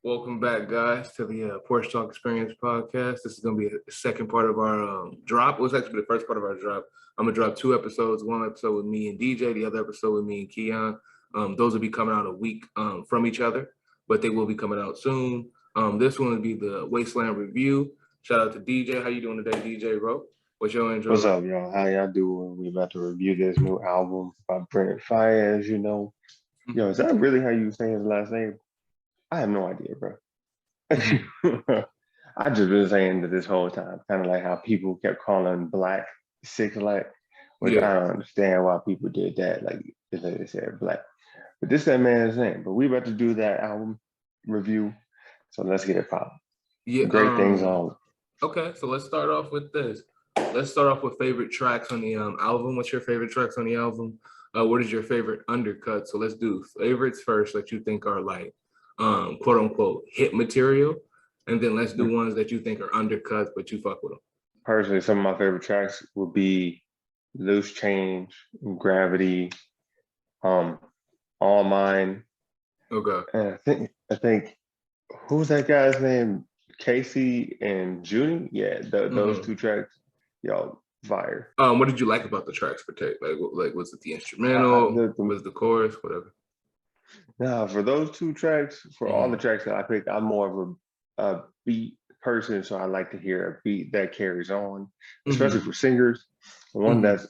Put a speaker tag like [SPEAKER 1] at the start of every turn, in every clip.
[SPEAKER 1] Welcome back, guys, to the Porch Talk Experience podcast. This is going to be the second part of our drop. It was actually the first part of our drop. I'm going to drop two episodes, one episode with me and DJ, the other episode with me and Keon. Those will be coming out a week from each other, but they will be coming out soon. This one will be the Wasteland Review. Shout out to DJ. How you doing today, DJ, bro? What's your intro?
[SPEAKER 2] What's up, y'all? How y'all doing? We about to review this new album by Brent Faiyaz, Yo, is that really how you say his last name? I have no idea, bro. I just been saying that this whole time, kind of like how people kept calling Black Six Lack, which
[SPEAKER 1] Yeah.
[SPEAKER 2] I don't understand why people did that. Like they said Black, but this that man's name. But we about to do that album review, so let's get it popping.
[SPEAKER 1] Yeah.
[SPEAKER 2] Great things on.
[SPEAKER 1] Okay, so let's start off with this. Let's start off with favorite tracks on the album. What's your favorite tracks on the album? What is your favorite undercut? So let's do favorites first that you think are like quote unquote hit material, and then let's do ones that you think are undercuts but you fuck with them.
[SPEAKER 2] Personally, some of my favorite tracks would be Loose Change, Gravity, All Mine.
[SPEAKER 1] Okay.
[SPEAKER 2] And I think who's that guy's name? Casey and Judy? Yeah, those two tracks, yo, fire.
[SPEAKER 1] What did you like about the tracks protect? Like was it the instrumental? Was the chorus? Whatever.
[SPEAKER 2] Nah, for those two tracks, for all the tracks that I picked, I'm more of a beat person, so I like to hear a beat that carries on, especially for singers. One that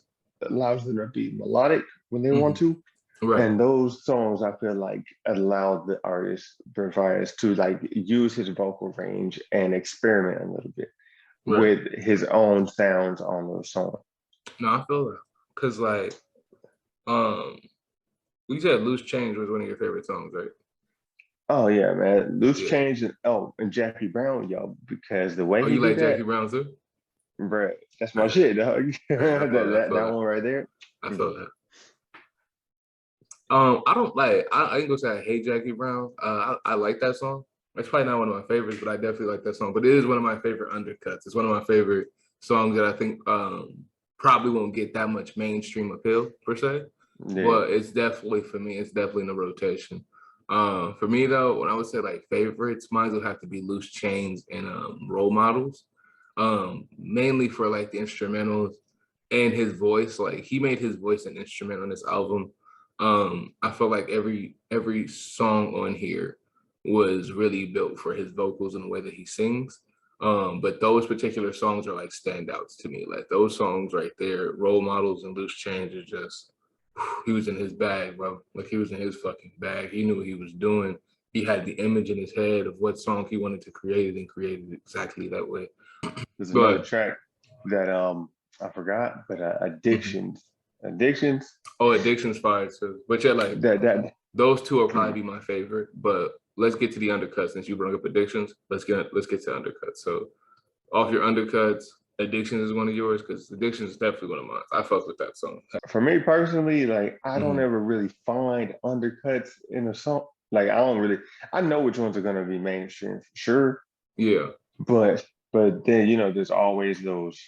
[SPEAKER 2] allows them to be melodic when they want to. Right. And those songs, I feel like, allow the artist, Brent Faiyaz, to like use his vocal range and experiment a little bit with his own sounds on those songs.
[SPEAKER 1] No, I feel that. Cause like, you said Loose Change was one of your favorite songs, right?
[SPEAKER 2] Oh yeah, man. Loose Change and Jackie Brown, yo, because the way
[SPEAKER 1] he you like Jackie Brown too?
[SPEAKER 2] Bruh, that's my shit, dog. that one right there.
[SPEAKER 1] I feel that. I don't like. I ain't gonna say I hate Jackie Brown. I like that song. It's probably not one of my favorites, but I definitely like that song. But it is one of my favorite undercuts. It's one of my favorite songs that I think probably won't get that much mainstream appeal per se. Yeah. But it's definitely, for me, it's definitely in the rotation. For me though, when I would say like favorites, mine would have to be Loose Chains and Role Models. Mainly for like the instrumentals and his voice. Like he made his voice an instrument on this album. I feel like every song on here was really built for his vocals and the way that he sings. But those particular songs are like standouts to me. Like those songs right there, Role Models and Loose Change, are just, he was in his bag, bro. Like he was in his fucking bag. He knew what he was doing. He had the image in his head of what song he wanted to create and created exactly that way.
[SPEAKER 2] There's another track that I forgot, but Addictions.
[SPEAKER 1] Oh, Addictions fire too. But yeah, like that those two will probably be my favorite. But let's get to the undercuts. Since you brought up Addictions, let's get to undercuts. So off your undercuts, Addictions is one of yours, because Addictions is definitely one of mine. I fuck with that song.
[SPEAKER 2] For me personally, like I don't ever really find undercuts in a song. Like I know which ones are gonna be mainstream for sure.
[SPEAKER 1] Yeah.
[SPEAKER 2] But then there's always those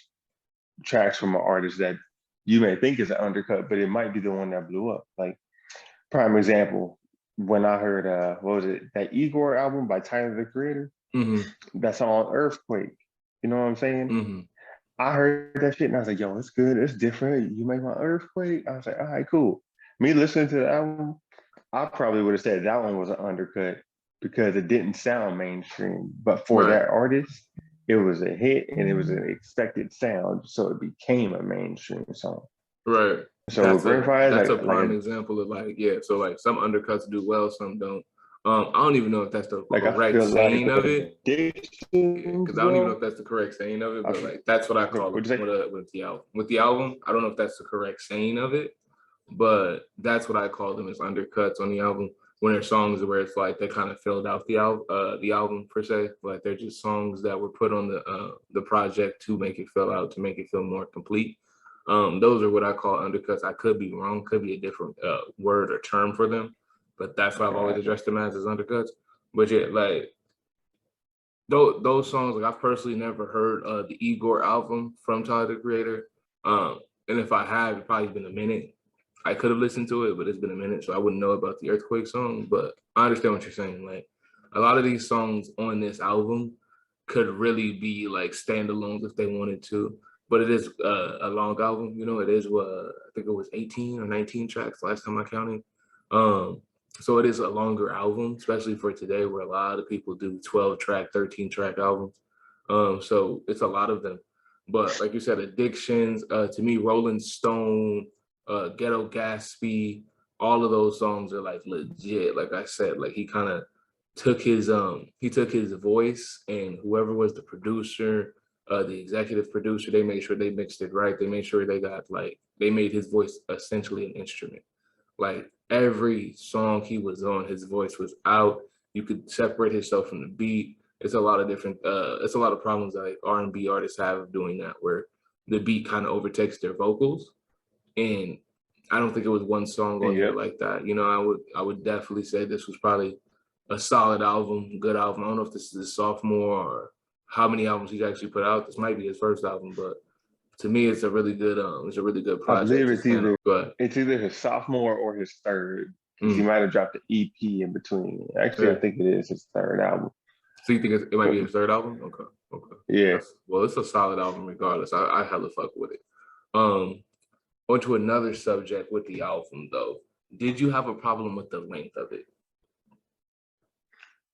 [SPEAKER 2] tracks from an artist that you may think is an undercut, but it might be the one that blew up. Like prime example, when I heard what was it, that Igor album by Tyler the Creator, that song Earthquake. You know what I'm saying? I heard that shit and I was like, yo, it's good, it's different. You make my Earthquake. I was like, all right, cool. Me listening to the album, I probably would have said that one was an undercut because it didn't sound mainstream. But for that artist, it was a hit and it was an expected sound, so it became a mainstream song.
[SPEAKER 1] Right.
[SPEAKER 2] So
[SPEAKER 1] that's a prime example of so like some undercuts do well, some don't. I don't even know if that's the correct saying of it. Because I don't even know if that's the correct saying of it, but like that's what I call it with the album. With the album, I don't know if that's the correct saying of it, but that's what I call them as undercuts on the album. When there's songs where it's like they kind of filled out the album per se, like they're just songs that were put on the project to make it fill out, to make it feel more complete. Those are what I call undercuts. I could be wrong, could be a different word or term for them, but that's what I've always addressed them as undercuts. But yeah, like those songs, like I've personally never heard the Igor album from Tyler the Creator, and if I have, it's probably been a minute. I could have listened to it, but it's been a minute, so I wouldn't know about the Earthquake song. But I understand what you're saying. Like a lot of these songs on this album could really be like standalones if they wanted to. But it is a long album, you know. It is I think it was 18 or 19 tracks last time I counted. Um, so it is a longer album, especially for today, where a lot of people do 12 track, 13 track albums. So it's a lot of them. But like you said, Addictions, to me, Rolling Stone, Ghetto Gatsby, all of those songs are like legit. Like I said, like he took his voice, and whoever was the producer, the executive producer, they made sure they mixed it right. They made sure they made his voice essentially an instrument. Like every song he was on, his voice was out. You could separate himself from the beat. It's a lot of different. It's a lot of problems that like, R&B artists have of doing that, where the beat kind of overtakes their vocals. And I don't think it was one song on here
[SPEAKER 2] Yep.
[SPEAKER 1] like that. You know, I would definitely say this was probably a solid album, good album. I don't know if this is his sophomore or how many albums he's actually put out. This might be his first album, but to me, it's a really good
[SPEAKER 2] I believe
[SPEAKER 1] project to stand on. But
[SPEAKER 2] it's either his sophomore or his third, because he
[SPEAKER 1] mm,
[SPEAKER 2] might have dropped the EP in between. Actually, I
[SPEAKER 1] yeah.
[SPEAKER 2] think it is his third album.
[SPEAKER 1] So you think it might
[SPEAKER 2] But
[SPEAKER 1] be his third album? Okay, okay.
[SPEAKER 2] yeah,
[SPEAKER 1] Well, it's a solid album regardless. I hella fuck with it. Um, On to another subject with the album though. Did you have a problem with the length of it?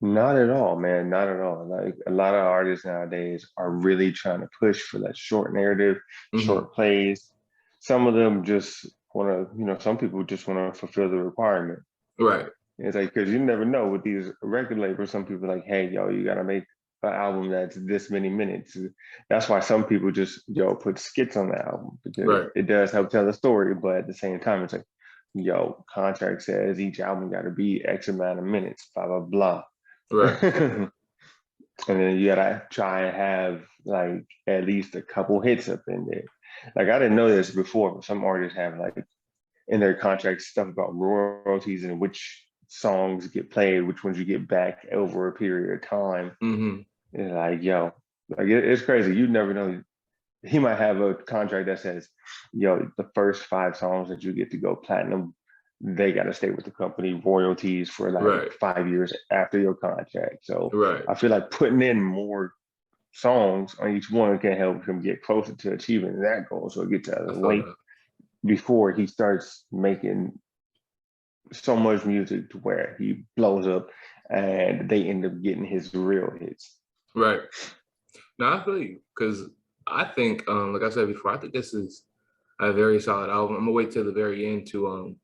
[SPEAKER 2] not at all, man. Not at all. Like a lot of artists nowadays are really trying to push for that short narrative,
[SPEAKER 1] Mm-hmm.
[SPEAKER 2] short plays. Some of them just want to, some people just want to fulfill the requirement.
[SPEAKER 1] Right,
[SPEAKER 2] It's like, because you never know with these record labels, some people are like, hey, yo, you got to make an album that's this many minutes. That's why some people just, put skits on the album because
[SPEAKER 1] right,
[SPEAKER 2] it does help tell the story. But at the same time, it's like, contract says each album got to be X amount of minutes, blah, blah, blah.
[SPEAKER 1] right.
[SPEAKER 2] And then you gotta try and have like at least a couple hits up in there. Like I didn't know this before, but some artists have like in their contract stuff about royalties and which songs get played, which ones you get back over a period of time.
[SPEAKER 1] Mm-hmm.
[SPEAKER 2] And like, it's crazy. You never know. He might have a contract that says, the first 5 songs that you get to go platinum, they got to stay with the company royalties for like
[SPEAKER 1] Right,
[SPEAKER 2] 5 years after your contract. So
[SPEAKER 1] right.
[SPEAKER 2] I feel like putting in more songs on each one can help him get closer to achieving that goal. So it gets out
[SPEAKER 1] I
[SPEAKER 2] of the
[SPEAKER 1] feel
[SPEAKER 2] way
[SPEAKER 1] that.
[SPEAKER 2] before he starts making so much music to where he blows up and they end up getting his real hits.
[SPEAKER 1] Right. Now I feel you because I think, like I said before, I think this is a very solid album. I'm gonna wait till the very end to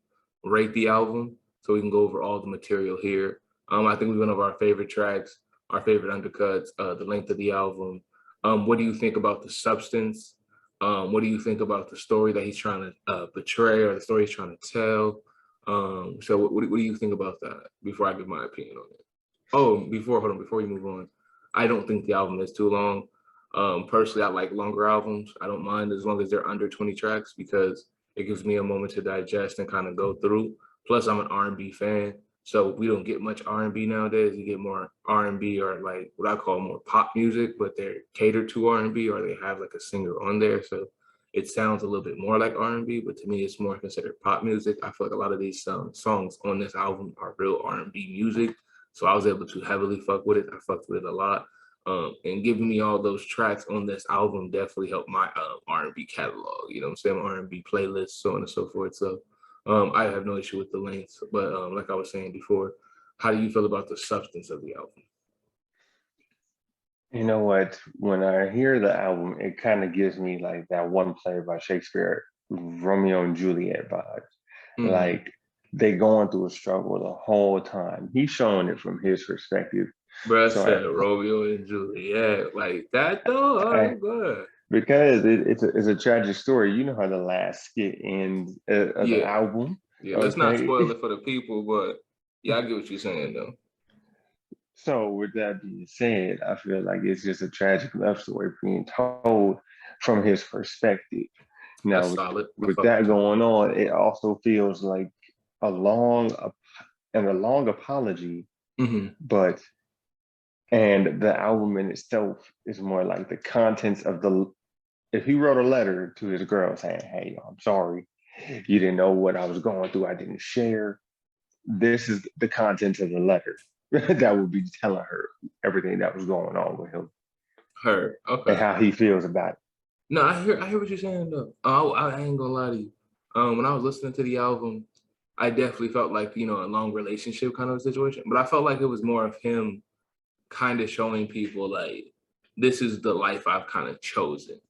[SPEAKER 1] rate the album so we can go over all the material here. I think we went over our favorite tracks, our favorite undercuts, the length of the album. What do you think about the substance? What do you think about the story that he's trying to portray or the story he's trying to tell? So what do you think about that before I give my opinion on it? Oh, hold on, before we move on, I don't think the album is too long. Personally, I like longer albums. I don't mind as long as they're under 20 tracks because it gives me a moment to digest and kind of go through. Plus, I'm an R&B fan, so we don't get much R&B nowadays. You get more R&B or like what I call more pop music, but they're catered to R&B or they have like a singer on there. So it sounds a little bit more like R&B, but to me, it's more considered pop music. I feel like a lot of these songs on this album are real R&B music. So I was able to heavily fuck with it. I fucked with it a lot. And giving me all those tracks on this album definitely helped my R&B catalog. You know what I'm saying? R&B playlist, so on and so forth. So I have no issue with the length. But like I was saying before, how do you feel about the substance of the album?
[SPEAKER 2] You know what? When I hear the album, it kind of gives me like that one play by Shakespeare, Romeo and Juliet vibes.
[SPEAKER 1] Mm-hmm.
[SPEAKER 2] Like they going through a struggle the whole time. He's showing it from his perspective.
[SPEAKER 1] Bruh
[SPEAKER 2] So
[SPEAKER 1] said Romeo and Juliet like that though.
[SPEAKER 2] I,
[SPEAKER 1] Good.
[SPEAKER 2] because it's a tragic story. You know how the last skit ends of the
[SPEAKER 1] Yeah,
[SPEAKER 2] album,
[SPEAKER 1] yeah. Let's not
[SPEAKER 2] okay?
[SPEAKER 1] spoil it for the people, but yeah, I get what you're saying though.
[SPEAKER 2] So with that being said, I feel like it's just a tragic love story being told from his perspective. Now,
[SPEAKER 1] That's solid. I
[SPEAKER 2] with
[SPEAKER 1] fuck
[SPEAKER 2] that
[SPEAKER 1] with you.
[SPEAKER 2] going on, it also feels like a long and a long apology,
[SPEAKER 1] Mm-hmm.
[SPEAKER 2] but and the album in itself is more like the contents of the. If he wrote a letter to his girl saying, "Hey, I'm sorry, you didn't know what I was going through, I didn't share." This is the contents of the letter. that would be telling her everything that was going on with him
[SPEAKER 1] Her.
[SPEAKER 2] and
[SPEAKER 1] Okay.
[SPEAKER 2] how he feels about it.
[SPEAKER 1] No, I hear what you're saying though. I ain't gonna lie to you. When I was listening to the album, I definitely felt like, a long relationship kind of situation. But I felt like it was more of him kind of showing people like this is the life I've kind of chosen.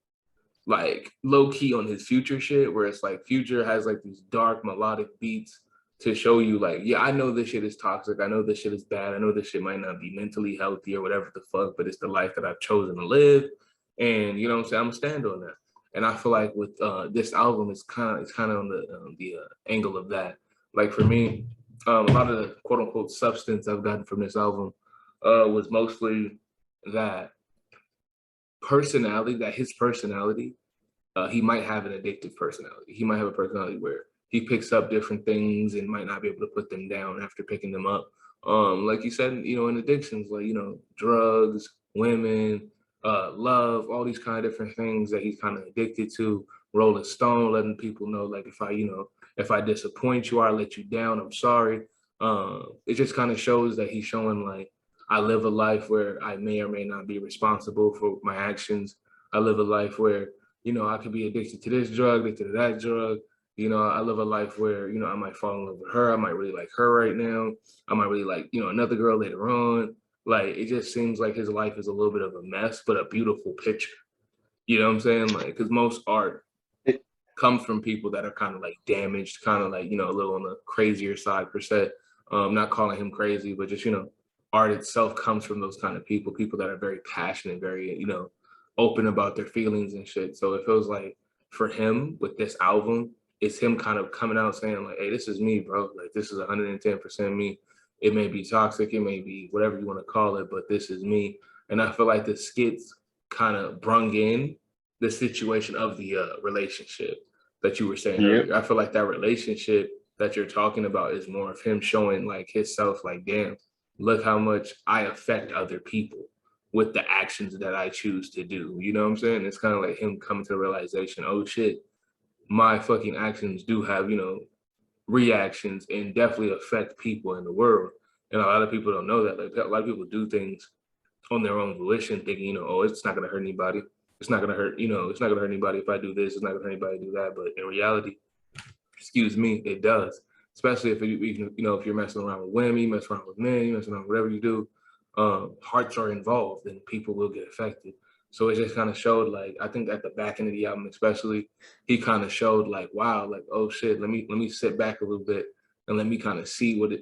[SPEAKER 1] Like low key on his Future shit, where it's like Future has like these dark melodic beats to show you like, yeah, I know this shit is toxic. I know this shit is bad. I know this shit might not be mentally healthy or whatever the fuck, but it's the life that I've chosen to live. And you know what I'm saying? I'm gonna stand on that. And I feel like with this album, it's kind of on the angle of that. Like for me, a lot of the quote unquote substance I've gotten from this album was mostly that his personality, he might have an addictive personality. He might have a personality where he picks up different things and might not be able to put them down after picking them up. Like you said, in addictions, like, drugs, women, love, all these kind of different things that he's kind of addicted to. Rolling Stone, letting people know, like, if I disappoint you or I let you down, I'm sorry. It just kind of shows that he's showing like I live a life where I may or may not be responsible for my actions. I live a life where I could be addicted to this drug, addicted to that drug. I live a life where, I might fall in love with her. I might really like her right now. I might really like, another girl later on. Like, it just seems like his life is a little bit of a mess, but a beautiful picture. You know what I'm saying? Like, because most art
[SPEAKER 2] It,
[SPEAKER 1] comes from people that are kind of like damaged, kind of like, a little on the crazier side per se. Not calling him crazy, but just, art itself comes from those kind of people that are very passionate, very, open about their feelings and shit. So it feels like for him with this album, it's him kind of coming out saying like, hey, this is me, bro. Like this is 110% me. It may be toxic, it may be whatever you want to call it, but this is me. And I feel like the skits kind of brung in the situation of the relationship that you were saying
[SPEAKER 2] yep.
[SPEAKER 1] earlier. I feel like that relationship that you're talking about is more of him showing like himself, like, damn, look how much I affect other people with the actions that I choose to do. You know what I'm saying? It's kind of like him coming to the realization, oh shit, my fucking actions do have, reactions and definitely affect people in the world. And a lot of people don't know that. Like a lot of people do things on their own volition, thinking, oh, it's not gonna hurt anybody. It's not gonna hurt, it's not gonna hurt anybody if I do this. It's not gonna hurt anybody to do that. But in reality, excuse me, it does. Especially if if you're messing around with women, you mess around with men, you mess around with whatever you do, hearts are involved and people will get affected. So it just kind of showed like I think at the back end of the album, especially, he kind of showed like, wow, like oh shit, let me sit back a little bit and let me kind of see what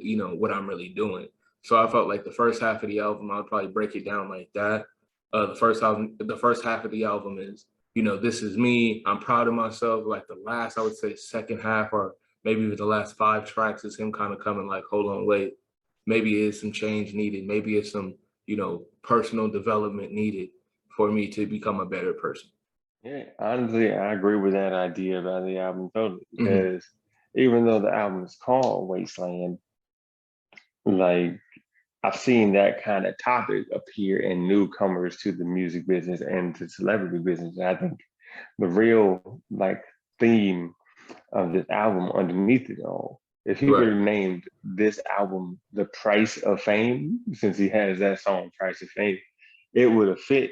[SPEAKER 1] I'm really doing. So I felt like the first half of the album, I would probably break it down like that. The first half of the album is this is me. I'm proud of myself. Like the last, I would say, second half, or maybe even the last 5 tracks, is him kind of coming like, hold on, wait. Maybe it's some change needed. Maybe it's some, personal development needed for me to become a better person.
[SPEAKER 2] Yeah, honestly, I agree with that idea about the album totally
[SPEAKER 1] Hmm.
[SPEAKER 2] because even though the album is called Wasteland, like I've seen that kind of topic appear in newcomers to the music business and to celebrity business. And I think the real like theme of this album underneath it all, if he would
[SPEAKER 1] Right.
[SPEAKER 2] have named this album The Price of Fame, since he has that song Price of Fame, it would have fit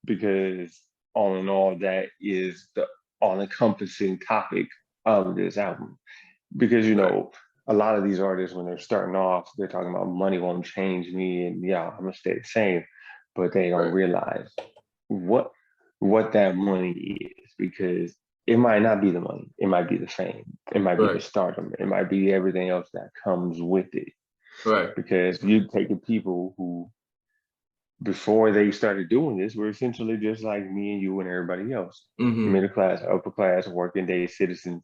[SPEAKER 2] because all in all, that is the all-encompassing topic of this album. Because
[SPEAKER 1] Right.
[SPEAKER 2] a lot of these artists, when they're starting off, they're talking about money won't change me, and yeah, I'm gonna stay the same, but they don't
[SPEAKER 1] Right.
[SPEAKER 2] realize what what that money is because it might not be the money, it might be the fame, it might be the
[SPEAKER 1] Right.
[SPEAKER 2] stardom, it might be everything else that comes with it.
[SPEAKER 1] Right.
[SPEAKER 2] Because you taking people who before they started doing this were essentially just like me and you and everybody else,
[SPEAKER 1] Hmm.
[SPEAKER 2] middle class, upper class, working day citizens,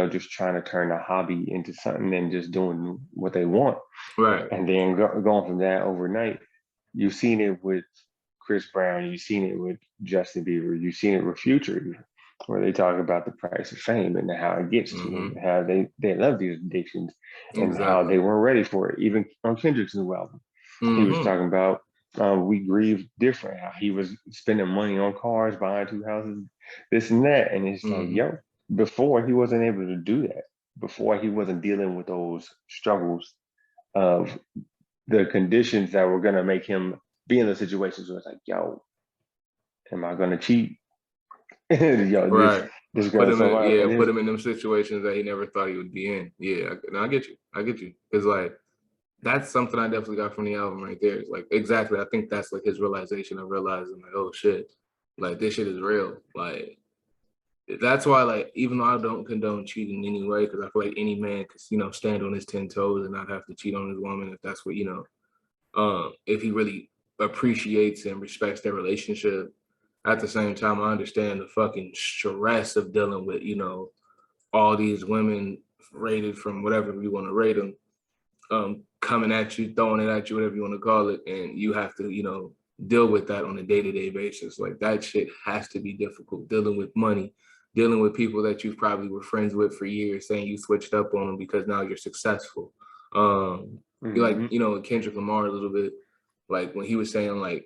[SPEAKER 2] just trying to turn a hobby into something and just doing what they want.
[SPEAKER 1] Right.
[SPEAKER 2] And then going from that overnight, you've seen it with Chris Brown, you've seen it with Justin Bieber, you've seen it with Future, where they talk about the price of fame and how it gets to them,
[SPEAKER 1] Hmm.
[SPEAKER 2] how they love these addictions and how
[SPEAKER 1] Exactly.
[SPEAKER 2] they weren't ready for it. Even on Kendrick's new album, he was
[SPEAKER 1] Hmm.
[SPEAKER 2] talking about we grieve different. How he was spending money on cars, buying 2 houses, this and that, and it's like,
[SPEAKER 1] Hmm.
[SPEAKER 2] yo, before he wasn't able to do that. Before he wasn't dealing with those struggles of the conditions that were gonna make him be in the situations where it's like, yo, am I gonna cheat? Yo,
[SPEAKER 1] Right.
[SPEAKER 2] this
[SPEAKER 1] Put
[SPEAKER 2] girl
[SPEAKER 1] him
[SPEAKER 2] so
[SPEAKER 1] in,
[SPEAKER 2] hard,
[SPEAKER 1] yeah,
[SPEAKER 2] and
[SPEAKER 1] put
[SPEAKER 2] his
[SPEAKER 1] him in them situations that he never thought he would be in. Yeah, no, I get you. I get you. It's like that's something I definitely got from the album right there. It's like exactly. I think that's like his realization of realizing like, oh shit, like this shit is real. Like that's why, like, even though I don't condone cheating anyway, because I feel like any man could, stand on his 10 toes and not have to cheat on his woman if that's what, if he really appreciates and respects their relationship. At the same time, I understand the fucking stress of dealing with, all these women rated from whatever you want to rate them, coming at you, throwing it at you, whatever you want to call it, and you have to, deal with that on a day-to-day basis. Like that shit has to be difficult. Dealing with money, dealing with people that you probably were friends with for years, saying you switched up on them because now you're successful. You like,
[SPEAKER 2] Mhm.
[SPEAKER 1] Kendrick Lamar a little bit, like when he was saying like,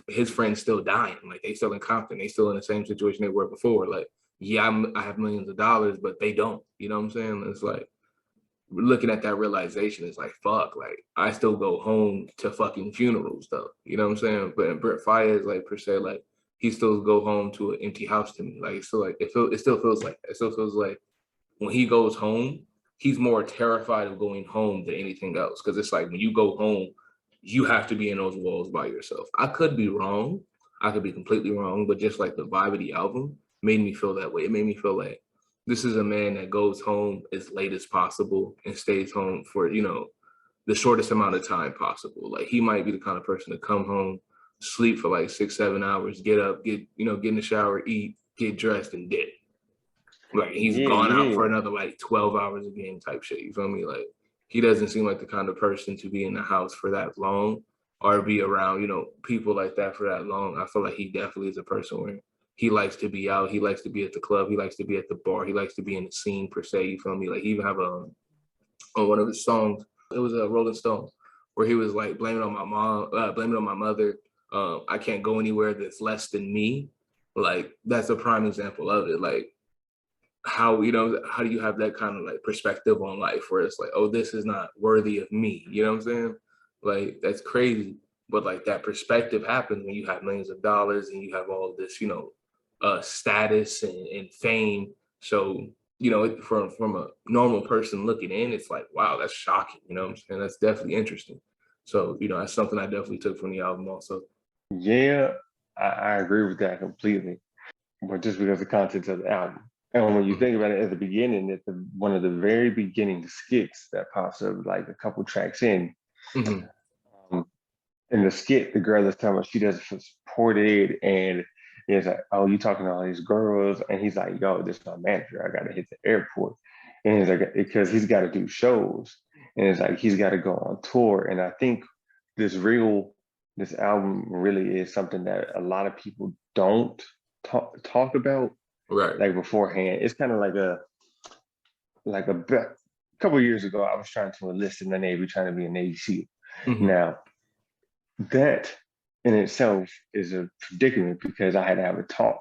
[SPEAKER 1] his friends still dying, like they still in Compton, they still in the same situation they were before. Like, yeah, I have millions of dollars, but they don't. You know what I'm saying? It's like looking at that realization is like, fuck, like I still go home to fucking funerals though. You know what I'm saying? But Brent Faiyaz, like per se, like he still go home to an empty house to me. Like it's still like it still feels like that. It still feels like when he goes home, he's more terrified of going home than anything else. Cause it's like when you go home, you have to be in those walls by yourself. I could be wrong. I could be completely wrong, but just like the vibe of the album made me feel that way. It made me feel like this is a man that goes home as late as possible and stays home for, the shortest amount of time possible. Like he might be the kind of person to come home, sleep for like 6, 7 hours, get up, get in the shower, eat, get dressed and dip. Like he's
[SPEAKER 2] Yeah,
[SPEAKER 1] gone out for
[SPEAKER 2] yeah.
[SPEAKER 1] another like 12 hours again type shit. You feel me? Like he doesn't seem like the kind of person to be in the house for that long or be around, people like that for that long. I feel like he definitely is a person where he likes to be out. He likes to be at the club. He likes to be at the bar. He likes to be in the scene per se. You feel me? Like he even have on one of his songs, it was a Rolling Stone, where he was like blaming on my mom, blaming on my mother. I can't go anywhere that's less than me. Like that's a prime example of it. Like how do you have that kind of like perspective on life where it's like, oh, this is not worthy of me, you know what I'm saying? Like that's crazy, but like that perspective happens when you have millions of dollars and you have all this, status and fame. So from a normal person looking in, it's like, wow, that's shocking, you know what I'm saying? That's definitely interesting. So that's something I definitely took from the album also.
[SPEAKER 2] Yeah, I agree with that completely. But just because of the content of the album. And when you
[SPEAKER 1] Mhm.
[SPEAKER 2] think about it at the beginning, at one of the very beginning skits that pops up like a couple tracks in,
[SPEAKER 1] Mhm.
[SPEAKER 2] um, in the skit, the girl is telling us she does it for supported, and he's like, "Oh, you talking to all these girls?" And he's like, "Yo, this is my manager. I gotta hit the airport." And he's like, because he's got to do shows, and it's like he's got to go on tour. And I think this album really is something that a lot of people don't talk about
[SPEAKER 1] Right.
[SPEAKER 2] like beforehand. It's kind of like a couple of years ago, I was trying to enlist in the Navy, trying to be a Navy SEAL.
[SPEAKER 1] Mhm.
[SPEAKER 2] Now, that in itself is a predicament because I had to have a talk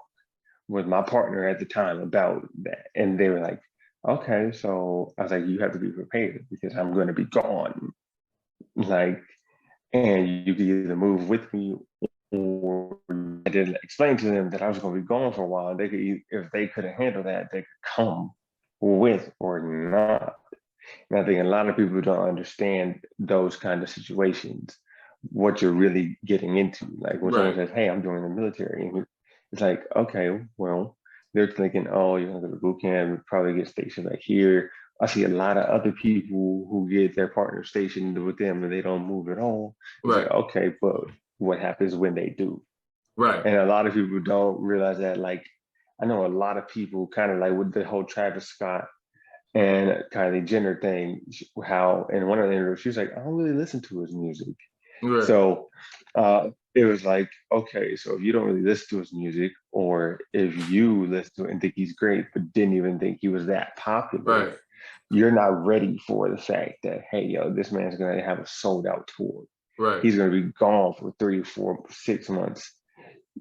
[SPEAKER 2] with my partner at the time about that. And they were like, okay, so I was like, you have to be prepared because I'm going to be gone. Like, and you can either move with me or I did explain to them that I was going to be gone for a while. They could, if they couldn't handle that, they could come with or not. And I think a lot of people don't understand those kind of situations, what you're really getting into. Like when someone
[SPEAKER 1] Right.
[SPEAKER 2] says, "Hey, I'm joining the military," and it's like, okay, well, they're thinking, "Oh, you're gonna go to boot camp, probably get stationed back here." I see a lot of other people who get their partner stationed with them and they don't move at all. It's like,
[SPEAKER 1] Right.
[SPEAKER 2] okay, but what happens when they do?
[SPEAKER 1] Right.
[SPEAKER 2] And a lot of people don't realize that. Like, I know a lot of people kind of like with the whole Travis Scott and Kylie Jenner thing, how in one of the interviews, she was like, I don't really listen to his music.
[SPEAKER 1] Right.
[SPEAKER 2] So it was like, okay, so if you don't really listen to his music, or if you listen to it and think he's great, but didn't even think he was that popular,
[SPEAKER 1] Right.
[SPEAKER 2] you're not ready for the fact that, hey, yo, this man's going to have a sold out tour.
[SPEAKER 1] Right.
[SPEAKER 2] He's going to be gone for 3, 4, 6 months.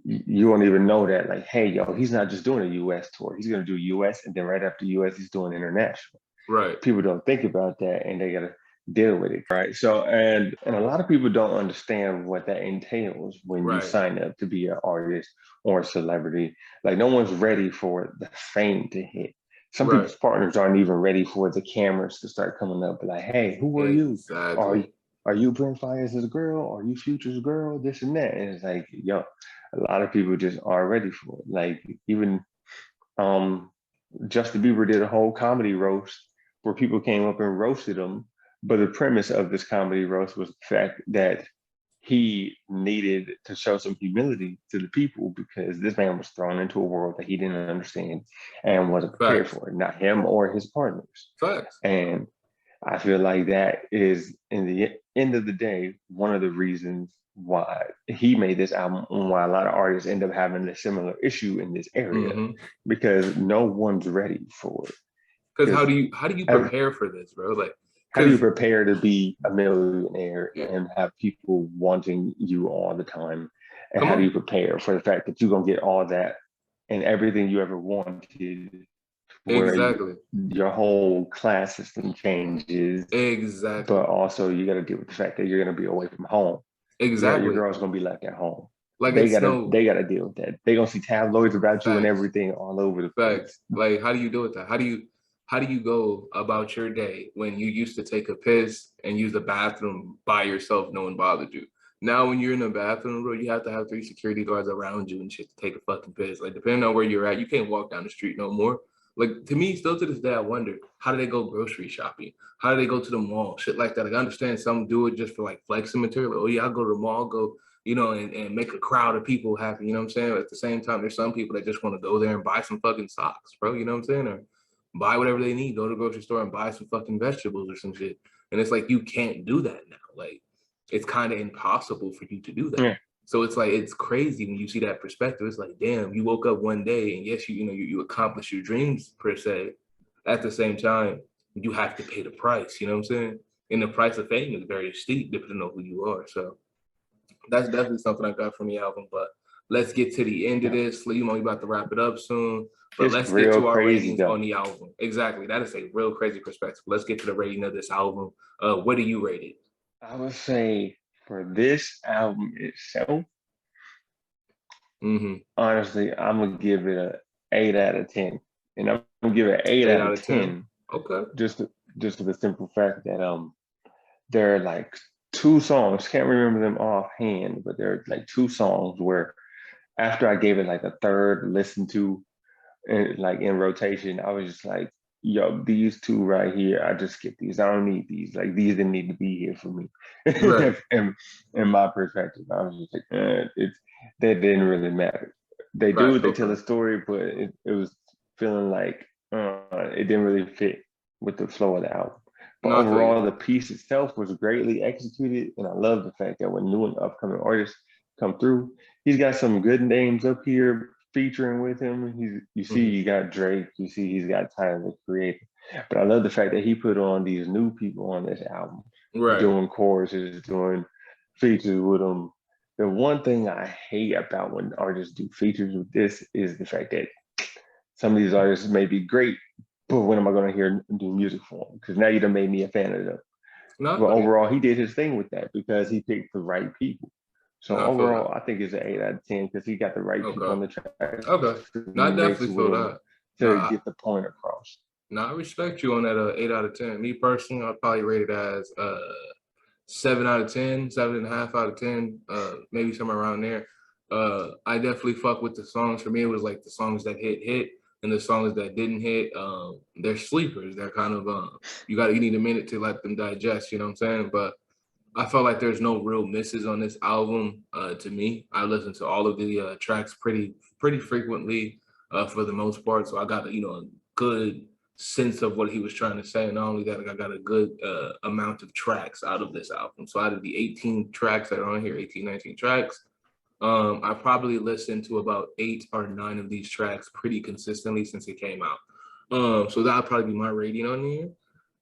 [SPEAKER 2] You won't even know that, like, hey, yo, he's not just doing a US tour. He's going to do US, and then right after US, he's doing international.
[SPEAKER 1] Right.
[SPEAKER 2] People don't think about that, and they gotta. deal with it, right? So, and a lot of people don't understand what that entails when you
[SPEAKER 1] Right.
[SPEAKER 2] sign up to be an artist or a celebrity. Like no one's ready for the fame to hit. Some
[SPEAKER 1] Right.
[SPEAKER 2] people's partners aren't even ready for the cameras to start coming up. Like, hey, who are you? Are
[SPEAKER 1] Exactly.
[SPEAKER 2] are you Brent Faiyaz's girl? Are you Future's girl? This and that. And it's like, yo, a lot of people just aren't ready for it. Like even um Justin Bieber did a whole comedy roast where people came up and roasted him. But the premise of this comedy roast was the fact that he needed to show some humility to the people because this man was thrown into a world that he didn't understand and wasn't prepared
[SPEAKER 1] Facts.
[SPEAKER 2] for, not him or his partners.
[SPEAKER 1] Facts.
[SPEAKER 2] And I feel like that is, in the end of the day, one of the reasons why he made this album and why a lot of artists end up having a similar issue in this area
[SPEAKER 1] Mm-hmm.
[SPEAKER 2] because no one's ready for it.
[SPEAKER 1] Because
[SPEAKER 2] Because
[SPEAKER 1] how do you prepare for this, bro? Like,
[SPEAKER 2] how do you
[SPEAKER 1] because
[SPEAKER 2] prepare to be a millionaire
[SPEAKER 1] yeah,
[SPEAKER 2] and have people wanting you all the time? And
[SPEAKER 1] come
[SPEAKER 2] how do you
[SPEAKER 1] on.
[SPEAKER 2] prepare for the fact that you're gonna get all that and everything you ever wanted, where
[SPEAKER 1] Exactly.
[SPEAKER 2] your whole class system changes, but
[SPEAKER 1] Exactly.
[SPEAKER 2] also you got to deal with the fact that you're gonna be away from home. Your
[SPEAKER 1] Exactly.
[SPEAKER 2] girl's gonna be left at home.
[SPEAKER 1] Like
[SPEAKER 2] They
[SPEAKER 1] it's
[SPEAKER 2] gotta
[SPEAKER 1] no
[SPEAKER 2] they gotta deal with that. They gonna see tabloids about you and
[SPEAKER 1] facts.
[SPEAKER 2] everything all over the place.
[SPEAKER 1] Facts. Like, how do you deal with that? How do you go about your day when you used to take a piss and use the bathroom by yourself, no one bothered you? Now, when you're in the bathroom, bro, you have to have 3 security guards around you and shit to take a fucking piss. Like, depending on where you're at, you can't walk down the street no more. Like, to me, still to this day, I wonder how do they go grocery shopping? How do they go to the mall? Shit like that. Like, I understand some do it just for like flexing material. Like, oh yeah, I'll go to the mall, go, you know, and make a crowd of people happy. You know what I'm saying? But at the same time, there's some people that just want to go there and buy some fucking socks, bro. You know what I'm saying? Or buy whatever they need. Go to the grocery store and buy some fucking vegetables or some shit. And it's like you can't do that now. Like it's kind of impossible for you to do that.
[SPEAKER 2] Yeah.
[SPEAKER 1] So it's like it's crazy when you see that perspective. It's like, damn, you woke up one day and yes, you accomplished your dreams per se. At the same time, you have to pay the price. You know what I'm saying? And the price of fame is very steep depending on who you are. So that's definitely something I got from the album. But let's get to the end of this. You know, we about to wrap it up soon. But
[SPEAKER 2] It's
[SPEAKER 1] let's get
[SPEAKER 2] real
[SPEAKER 1] to our
[SPEAKER 2] crazy
[SPEAKER 1] ratings
[SPEAKER 2] though.
[SPEAKER 1] on the album. Exactly. That is a real crazy perspective. Let's get to the rating of this album. What do you rate it?
[SPEAKER 2] I would say for this album itself,
[SPEAKER 1] Mm-hmm.
[SPEAKER 2] honestly, I'm gonna give it a 8 out of 10, and I'm gonna give it an eight
[SPEAKER 1] Eight
[SPEAKER 2] out
[SPEAKER 1] out
[SPEAKER 2] of
[SPEAKER 1] of 10.
[SPEAKER 2] ten
[SPEAKER 1] Okay.
[SPEAKER 2] just for the simple fact that there are like two songs. Can't remember them offhand, but there are like two songs where after I gave it like a third listen to, and like in rotation, I was just like, yo, these two right here, I just skip these. I don't need these. Like these didn't need to be here for me.
[SPEAKER 1] Right.
[SPEAKER 2] and in my perspective, I was just like, it's that didn't really matter. They
[SPEAKER 1] Right.
[SPEAKER 2] do, they tell
[SPEAKER 1] Okay.
[SPEAKER 2] a story, but it was feeling like it didn't really fit with the flow of the album. But
[SPEAKER 1] No, I feel you.
[SPEAKER 2] overall, the piece itself was greatly executed, and I love the fact that when new and upcoming artists come through, he's got some good names up here featuring with him. You see,
[SPEAKER 1] Mm-hmm.
[SPEAKER 2] you got Drake, you see, he's got Tyler the Creator. But I love the fact that he put on these new people on this album,
[SPEAKER 1] Right.
[SPEAKER 2] doing choruses, doing features with them. The one thing I hate about when artists do features with this is the fact that some of these artists may be great, but when am I going to hear do music for them? Because now you done made me a fan of them.
[SPEAKER 1] No, I
[SPEAKER 2] But
[SPEAKER 1] feel you.
[SPEAKER 2] overall, he did his thing with that because he picked the right people. So
[SPEAKER 1] No, I feel that.
[SPEAKER 2] overall, I think it's an 8 out of 10 because he got the right people
[SPEAKER 1] Okay.
[SPEAKER 2] on the track
[SPEAKER 1] Okay.
[SPEAKER 2] to
[SPEAKER 1] No, I
[SPEAKER 2] mix
[SPEAKER 1] definitely
[SPEAKER 2] with
[SPEAKER 1] feel
[SPEAKER 2] him
[SPEAKER 1] that. No,
[SPEAKER 2] to get the point across.
[SPEAKER 1] I respect you on that 8 out of 10. Me personally, I'd probably rate it as 7 out of 10, 7.5 out of 10, maybe somewhere around there. I definitely fuck with the songs. For me, it was like the songs that hit, and the songs that didn't hit. They're sleepers. They're kind of you need a minute to let them digest. You know what I'm saying? But I felt like there's no real misses on this album. To me, I listened to all of the tracks pretty frequently for the most part, so I got a good sense of what he was trying to say. And not only that, like, I got a good amount of tracks out of this album. So out of the 18 tracks that are on here, 18, 19 tracks, I probably listened to about 8 or 9 of these tracks pretty consistently since it came out. So that'll probably be my rating on here.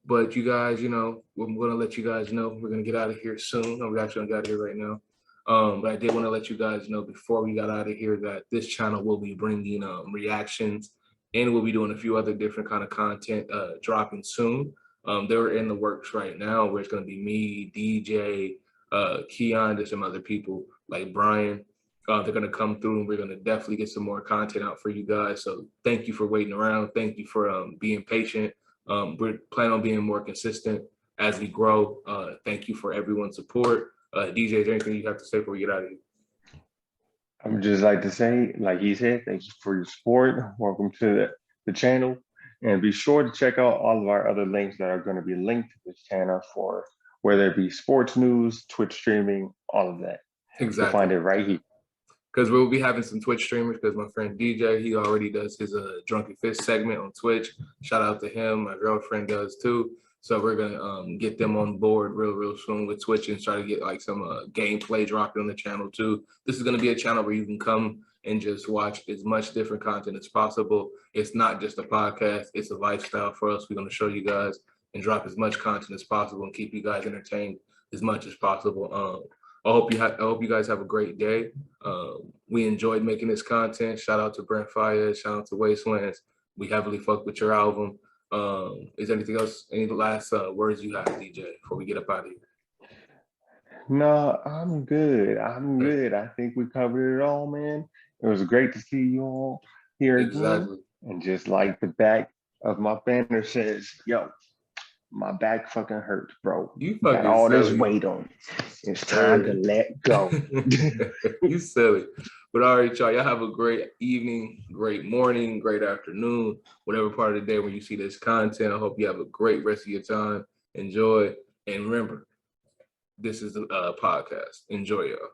[SPEAKER 1] But you guys, I'm gonna let you guys know we're gonna get out of here soon. No, we're actually gonna get out of here right now. But I did want to let you guys know before we got out of here that this channel will be bringing reactions, and we'll be doing a few other different kind of content dropping soon. They're in the works right now, where it's going to be me, DJ, Keon, and some other people like Brian. They're going to come through, and we're going to definitely get some more content out for you guys. So thank you for waiting around. Thank you for being patient. We're planning on being more consistent as we grow. Thank you for everyone's support. DJ, is there anything you have to say before we get out of here?
[SPEAKER 2] I would just like to say, like he said, thank you for your support. Welcome to the channel. And be sure to check out all of our other links that are going to be linked to this channel for whether it be sports news, Twitch streaming, all of that.
[SPEAKER 1] Exactly.
[SPEAKER 2] You'll find it right here.
[SPEAKER 1] Because we'll be having some Twitch streamers, because my friend DJ, he already does his Drunken Fist segment on Twitch. Shout out to him. My girlfriend does too. So we're gonna get them on board real soon with Twitch and try to get like some gameplay dropping on the channel too. This is gonna be a channel where you can come and just watch as much different content as possible. It's not just a podcast, it's a lifestyle for us. We're gonna show you guys and drop as much content as possible and keep you guys entertained as much as possible. I hope you guys have a great day. We enjoyed making this content. Shout out to Brent Faiyaz. Shout out to Wastelands. We heavily fucked with your album. Is there anything else? Any last words you have, DJ, before we get up out of here?
[SPEAKER 2] No, I'm good. I'm good. I think we covered it all, man. It was great to see you all here again. And just like the back of my banner says, yo, my back fucking hurts, bro.
[SPEAKER 1] You fucking
[SPEAKER 2] got all
[SPEAKER 1] silly.
[SPEAKER 2] this weight on it. It's time to let go.
[SPEAKER 1] You silly. But all right, y'all have a great evening, great morning, great afternoon, whatever part of the day when you see this content. I hope you have a great rest of your time. Enjoy. And remember, this is a podcast. Enjoy, y'all.